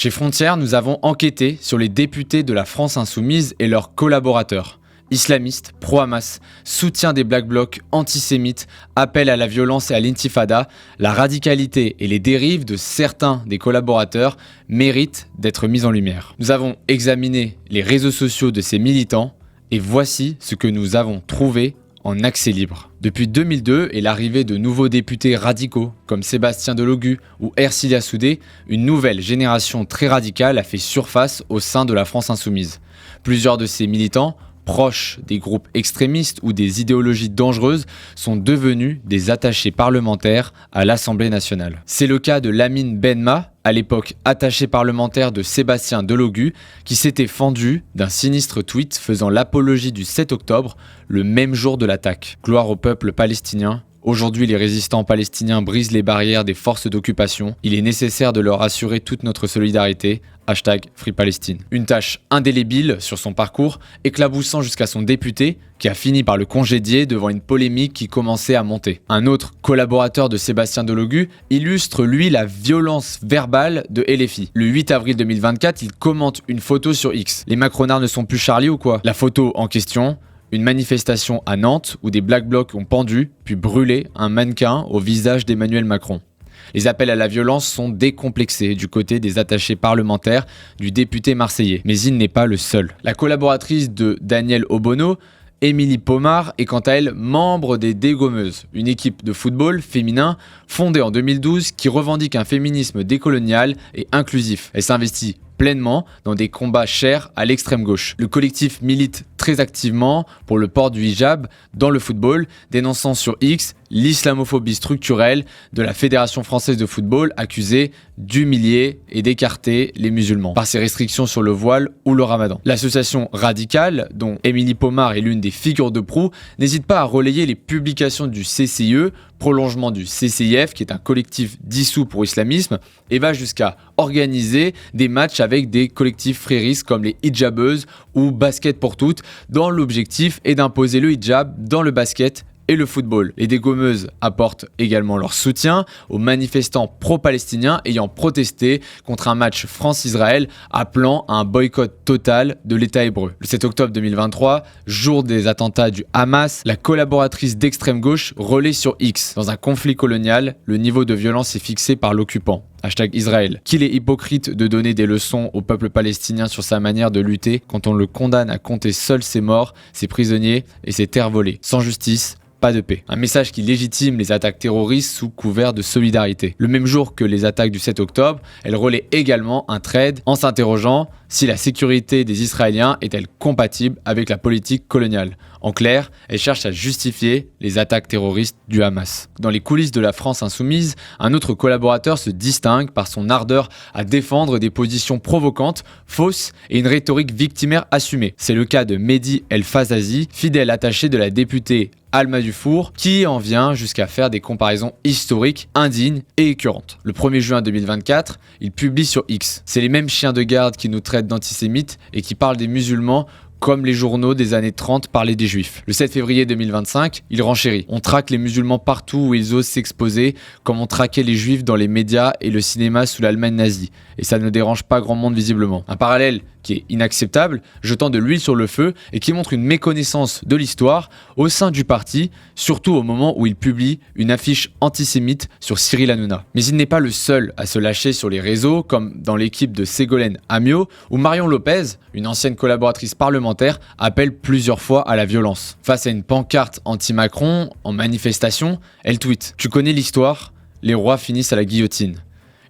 Chez Frontières, nous avons enquêté sur les députés de la France Insoumise et leurs collaborateurs. Islamistes, pro-Hamas, soutien des Black Blocs, antisémites, appel à la violence et à l'intifada, la radicalité et les dérives de certains des collaborateurs méritent d'être mis en lumière. Nous avons examiné les réseaux sociaux de ces militants et voici ce que nous avons trouvé en accès libre. Depuis 2002 et l'arrivée de nouveaux députés radicaux comme Sébastien Delogu ou Ercilia Soudé, une nouvelle génération très radicale a fait surface au sein de la France Insoumise. Plusieurs de ces militants, proches des groupes extrémistes ou des idéologies dangereuses, sont devenus des attachés parlementaires à l'Assemblée nationale. C'est le cas de Lamine Benma, à l'époque attaché parlementaire de Sébastien Delogu, qui s'était fendu d'un sinistre tweet faisant l'apologie du 7 octobre, le même jour de l'attaque. Gloire au peuple palestinien. Aujourd'hui, les résistants palestiniens brisent les barrières des forces d'occupation. Il est nécessaire de leur assurer toute notre solidarité. #FreePalestine. Une tâche indélébile sur son parcours, éclaboussant jusqu'à son député, qui a fini par le congédier devant une polémique qui commençait à monter. Un autre collaborateur de Sébastien Delogu illustre, lui, la violence verbale de LFI. Le 8 avril 2024, il commente une photo sur X. Les Macronards ne sont plus Charlie ou quoi? La photo en question, une manifestation à Nantes où des Black Blocs ont pendu, puis brûlé un mannequin au visage d'Emmanuel Macron. Les appels à la violence sont décomplexés du côté des attachés parlementaires du député marseillais. Mais il n'est pas le seul. La collaboratrice de Daniel Obono, Émilie Pomar, est quant à elle membre des Dégommeuses, une équipe de football féminin fondée en 2012 qui revendique un féminisme décolonial et inclusif. Elle s'investit pleinement dans des combats chers à l'extrême gauche. Le collectif milite très activement pour le port du hijab dans le football, dénonçant sur X l'islamophobie structurelle de la Fédération française de football, accusée d'humilier et d'écarter les musulmans par ses restrictions sur le voile ou le ramadan. L'association radicale, dont Émilie Pomar est l'une des figures de proue, n'hésite pas à relayer les publications du CCIE, prolongement du CCIF, qui est un collectif dissous pour islamisme, et va jusqu'à organiser des matchs avec des collectifs fréristes comme les hijabeuses ou Basket pour toutes, dont l'objectif est d'imposer le hijab dans le basket et le football. Les dégommeuses apportent également leur soutien aux manifestants pro-palestiniens ayant protesté contre un match France-Israël, appelant à un boycott total de l'État hébreu. Le 7 octobre 2023, jour des attentats du Hamas, la collaboratrice d'extrême gauche relaie sur X. Dans un conflit colonial, le niveau de violence est fixé par l'occupant. #Israël. Qu'il est hypocrite de donner des leçons au peuple palestinien sur sa manière de lutter quand on le condamne à compter seul ses morts, ses prisonniers et ses terres volées. Sans justice, pas de paix. Un message qui légitime les attaques terroristes sous couvert de solidarité. Le même jour que les attaques du 7 octobre, elle relaie également un thread en s'interrogeant si la sécurité des Israéliens est-elle compatible avec la politique coloniale. En clair, elle cherche à justifier les attaques terroristes du Hamas. Dans les coulisses de la France Insoumise, un autre collaborateur se distingue par son ardeur à défendre des positions provocantes, fausses et une rhétorique victimaire assumée. C'est le cas de Mehdi El Fazazi, fidèle attaché de la députée Alma Dufour, qui en vient jusqu'à faire des comparaisons historiques, indignes et écœurantes. Le 1er juin 2024, il publie sur X. C'est les mêmes chiens de garde qui nous traitent d'antisémites et qui parlent des musulmans comme les journaux des années 30 parlaient des juifs. Le 7 février 2025, il renchérit. On traque les musulmans partout où ils osent s'exposer, comme on traquait les juifs dans les médias et le cinéma sous l'Allemagne nazie. Et ça ne dérange pas grand monde visiblement. Un parallèle qui est inacceptable, jetant de l'huile sur le feu et qui montre une méconnaissance de l'histoire au sein du parti, surtout au moment où il publie une affiche antisémite sur Cyril Hanouna. Mais il n'est pas le seul à se lâcher sur les réseaux, comme dans l'équipe de Ségolène Amiot, où Marion Lopez, une ancienne collaboratrice parlementaire, appelle plusieurs fois à la violence. Face à une pancarte anti-Macron en manifestation, elle tweet « Tu connais l'histoire, les rois finissent à la guillotine ».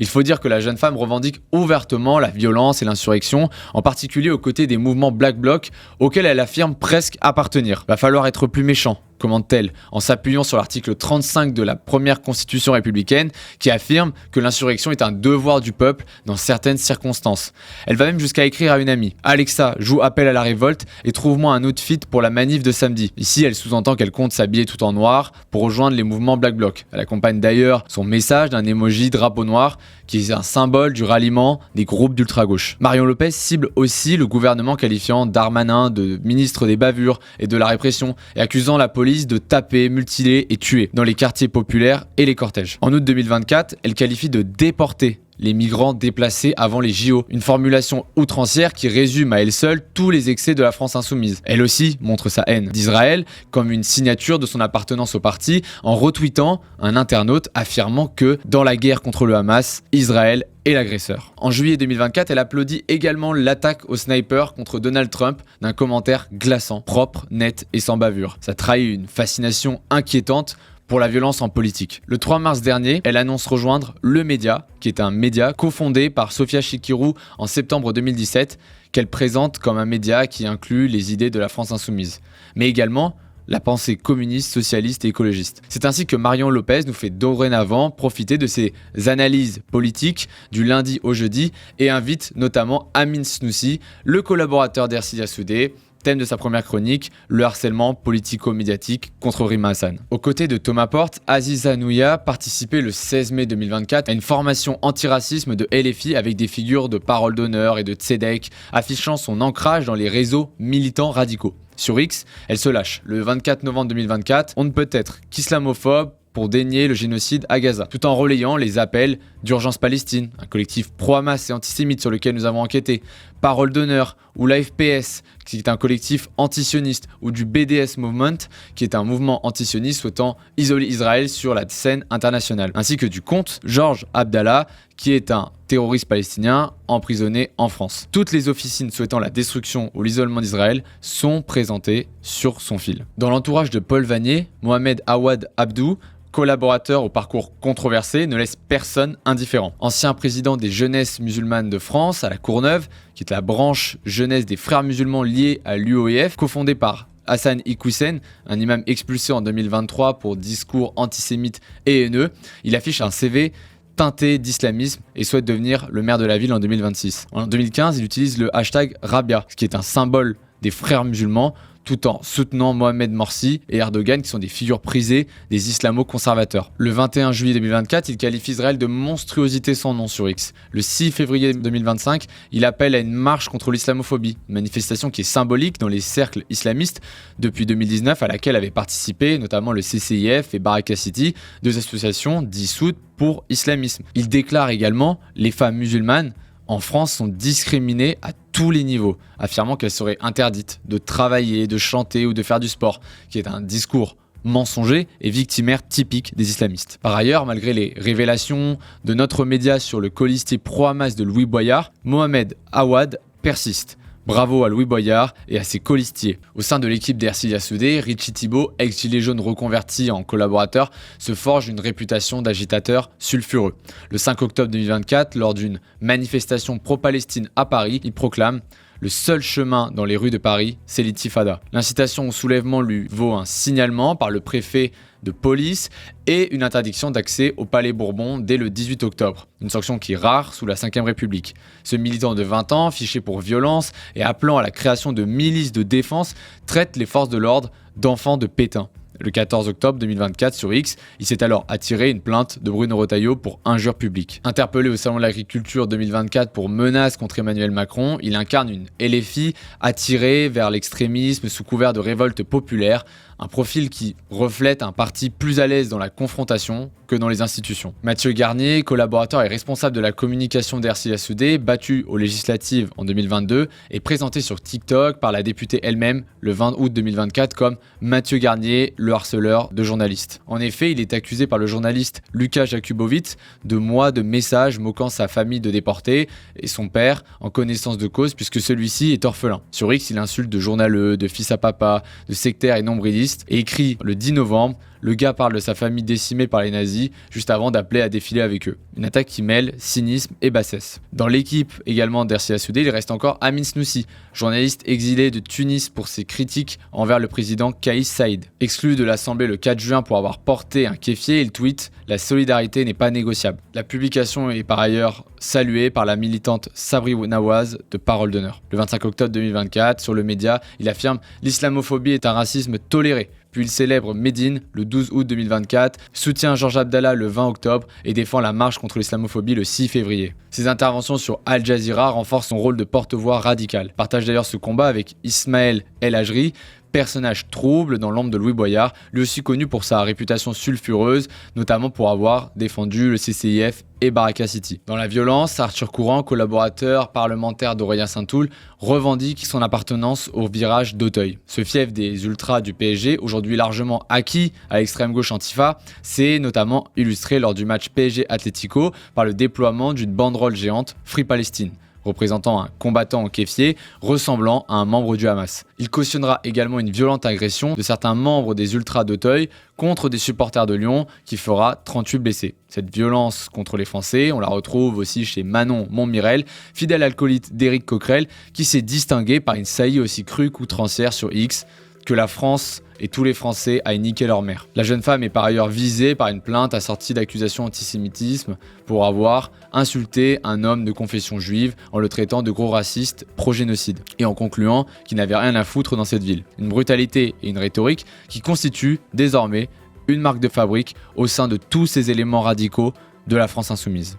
Il faut dire que la jeune femme revendique ouvertement la violence et l'insurrection, en particulier aux côtés des mouvements Black Bloc auxquels elle affirme presque appartenir. Va falloir être plus méchant, commente-t-elle, en s'appuyant sur l'article 35 de la première constitution républicaine qui affirme que l'insurrection est un devoir du peuple dans certaines circonstances. Elle va même jusqu'à écrire à une amie « Alexa, joue appel à la révolte et trouve-moi un outfit pour la manif de samedi ». Ici, elle sous-entend qu'elle compte s'habiller tout en noir pour rejoindre les mouvements Black Bloc. Elle accompagne d'ailleurs son message d'un emoji drapeau noir qui est un symbole du ralliement des groupes d'ultra-gauche. Marion Lopez cible aussi le gouvernement qualifiant Darmanin de ministre des bavures et de la répression et accusant la police de taper, mutiler et tuer dans les quartiers populaires et les cortèges. En août 2024, elle qualifie de déporter les migrants déplacés avant les JO. Une formulation outrancière qui résume à elle seule tous les excès de la France insoumise. Elle aussi montre sa haine d'Israël comme une signature de son appartenance au parti en retweetant un internaute affirmant que dans la guerre contre le Hamas, Israël est l'agresseur. En juillet 2024, elle applaudit également l'attaque au sniper contre Donald Trump d'un commentaire glaçant, propre, net et sans bavure. Ça trahit une fascination inquiétante pour la violence en politique. Le 3 mars dernier, elle annonce rejoindre Le Média, qui est un média cofondé par Sofia Chikirou en septembre 2017, qu'elle présente comme un média qui inclut les idées de la France insoumise, mais également la pensée communiste, socialiste et écologiste. C'est ainsi que Marion Lopez nous fait dorénavant profiter de ses analyses politiques du lundi au jeudi et invite notamment Amin Snoussi, le collaborateur d'Ercilia Soudé, thème de sa première chronique, le harcèlement politico-médiatique contre Rima Hassan. Aux côtés de Thomas Porte, Aziza Nouya participait le 16 mai 2024 à une formation antiracisme de LFI avec des figures de Parole d'honneur et de Tzedek, affichant son ancrage dans les réseaux militants radicaux. Sur X, elle se lâche. Le 24 novembre 2024, on ne peut être qu'islamophobe pour dénier le génocide à Gaza, tout en relayant les appels d'Urgence Palestine, un collectif pro-Hamas et antisémite sur lequel nous avons enquêté, Parole d'honneur, ou l'AFPS, qui est un collectif antisioniste, ou du BDS Movement, qui est un mouvement antisioniste souhaitant isoler Israël sur la scène internationale, ainsi que du compte Georges Abdallah, qui est un terroriste palestinien emprisonné en France. Toutes les officines souhaitant la destruction ou l'isolement d'Israël sont présentées sur son fil. Dans l'entourage de Paul Vanier, Mohamed Awad Abdou, collaborateur au parcours controversé, ne laisse personne indifférent. Ancien président des Jeunesses musulmanes de France à la Courneuve, qui est la branche jeunesse des frères musulmans liés à l'UOIF, cofondée par Hassan Iquissen, un imam expulsé en 2023 pour discours antisémites et haineux. Il affiche un CV teinté d'islamisme et souhaite devenir le maire de la ville en 2026. En 2015, il utilise le hashtag Rabia, ce qui est un symbole des frères musulmans, tout en soutenant Mohamed Morsi et Erdogan, qui sont des figures prisées des islamo-conservateurs. Le 21 juillet 2024, il qualifie Israël de monstruosité sans nom sur X. Le 6 février 2025, il appelle à une marche contre l'islamophobie, une manifestation qui est symbolique dans les cercles islamistes depuis 2019, à laquelle avaient participé notamment le CCIF et Baraka City, deux associations dissoutes pour islamisme. Il déclare également les femmes musulmanes en France sont discriminées à tous les niveaux, affirmant qu'elles seraient interdites de travailler, de chanter ou de faire du sport, qui est un discours mensonger et victimaire typique des islamistes. Par ailleurs, malgré les révélations de notre média sur le colistier pro-Hamas de Louis Boyard, Mohamed Awad persiste. Bravo à Louis Boyard et à ses colistiers. Au sein de l'équipe d'Ercilia Soudé, Richie Thibault, ex-gilet jaune reconverti en collaborateur, se forge une réputation d'agitateur sulfureux. Le 5 octobre 2024, lors d'une manifestation pro-Palestine à Paris, il proclame « Le seul chemin dans les rues de Paris, c'est l'intifada ». L'incitation au soulèvement lui vaut un signalement par le préfet de police et une interdiction d'accès au Palais Bourbon dès le 18 octobre, une sanction qui est rare sous la Ve République. Ce militant de 20 ans, fiché pour violence et appelant à la création de milices de défense, traite les forces de l'ordre d'enfants de Pétain. Le 14 octobre 2024 sur X, il s'est alors attiré une plainte de Bruno Retailleau pour injure publique. Interpellé au Salon de l'Agriculture 2024 pour menace contre Emmanuel Macron, il incarne une LFI attirée vers l'extrémisme sous couvert de révolte populaire, un profil qui reflète un parti plus à l'aise dans la confrontation que dans les institutions. Mathieu Garnier, collaborateur et responsable de la communication d'Ercilia Soudé, battu aux législatives en 2022, est présenté sur TikTok par la députée elle-même le 20 août 2024 comme Mathieu Garnier, le harceleur de journalistes. En effet, il est accusé par le journaliste Lucas Jakubowicz de mois de messages moquant sa famille de déportés et son père en connaissance de cause puisque celui-ci est orphelin. Sur X, il insulte de journaleux, de fils à papa, de sectaires et nombrilistes et écrit le 10 novembre, le gars parle de sa famille décimée par les nazis juste avant d'appeler à défiler avec eux. Une attaque qui mêle cynisme et bassesse. Dans l'équipe également d'Ercilia Soudé, il reste encore Amin Snoussi, journaliste exilé de Tunis pour ses critiques envers le président Kais Saïed. Exclu de l'Assemblée le 4 juin pour avoir porté un kéfier, il tweet « La solidarité n'est pas négociable ». La publication est par ailleurs saluée par la militante Sabri Nawaz de Parole d'honneur. Le 25 octobre 2024, sur le média, il affirme « L'islamophobie est un racisme toléré ». Puis il célèbre Médine le 12 août 2024, soutient Georges Abdallah le 20 octobre et défend la marche contre l'islamophobie le 6 février. Ses interventions sur Al Jazeera renforcent son rôle de porte-voix radical. Partage d'ailleurs ce combat avec Ismaël El Hajri, Personnage trouble dans l'ombre de Louis Boyard, lui aussi connu pour sa réputation sulfureuse, notamment pour avoir défendu le CCIF et Baraka City. Dans la violence, Arthur Courant, collaborateur parlementaire d'Aurélien Saint-Toul, revendique son appartenance au virage d'Auteuil. Ce fief des ultras du PSG, aujourd'hui largement acquis à l'extrême gauche Antifa, s'est notamment illustré lors du match PSG-Atlético par le déploiement d'une banderole géante Free Palestine, représentant un combattant en kéfier ressemblant à un membre du Hamas. Il cautionnera également une violente agression de certains membres des ultras d'Auteuil contre des supporters de Lyon qui fera 38 blessés. Cette violence contre les Français, on la retrouve aussi chez Manon Montmirel, fidèle acolyte d'Éric Coquerel, qui s'est distingué par une saillie aussi crue qu'outrancière sur X que la France et tous les Français aillent niquer leur mère. La jeune femme est par ailleurs visée par une plainte assortie d'accusations antisémitisme pour avoir insulté un homme de confession juive en le traitant de gros raciste pro-génocide et en concluant qu'il n'avait rien à foutre dans cette ville. Une brutalité et une rhétorique qui constituent désormais une marque de fabrique au sein de tous ces éléments radicaux de la France insoumise.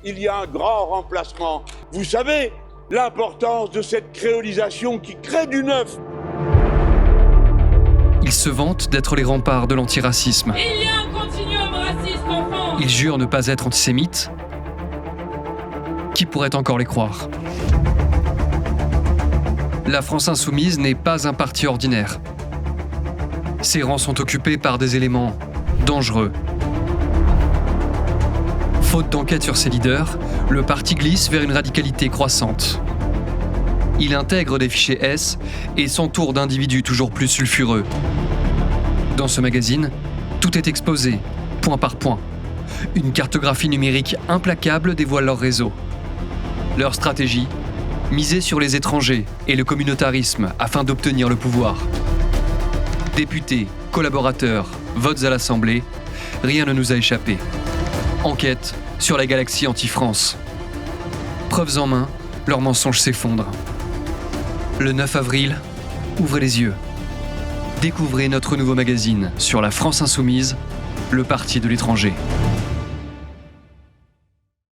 Il y a un grand remplacement. Vous savez l'importance de cette créolisation qui crée du neuf. Ils se vantent d'être les remparts de l'antiracisme. Il y a un continuum raciste en France. Ils jurent ne pas être antisémites. Qui pourrait encore les croire ? La France insoumise n'est pas un parti ordinaire. Ses rangs sont occupés par des éléments dangereux. Faute d'enquête sur ses leaders, le parti glisse vers une radicalité croissante. Il intègre des fichiers S et s'entoure d'individus toujours plus sulfureux. Dans ce magazine, tout est exposé, point par point. Une cartographie numérique implacable dévoile leur réseau. Leur stratégie, miser sur les étrangers et le communautarisme afin d'obtenir le pouvoir. Députés, collaborateurs, votes à l'Assemblée, rien ne nous a échappé. Enquête sur la galaxie anti-France. Preuves en main, leurs mensonges s'effondrent. Le 9 avril, ouvrez les yeux. Découvrez notre nouveau magazine sur la France insoumise, le parti de l'étranger.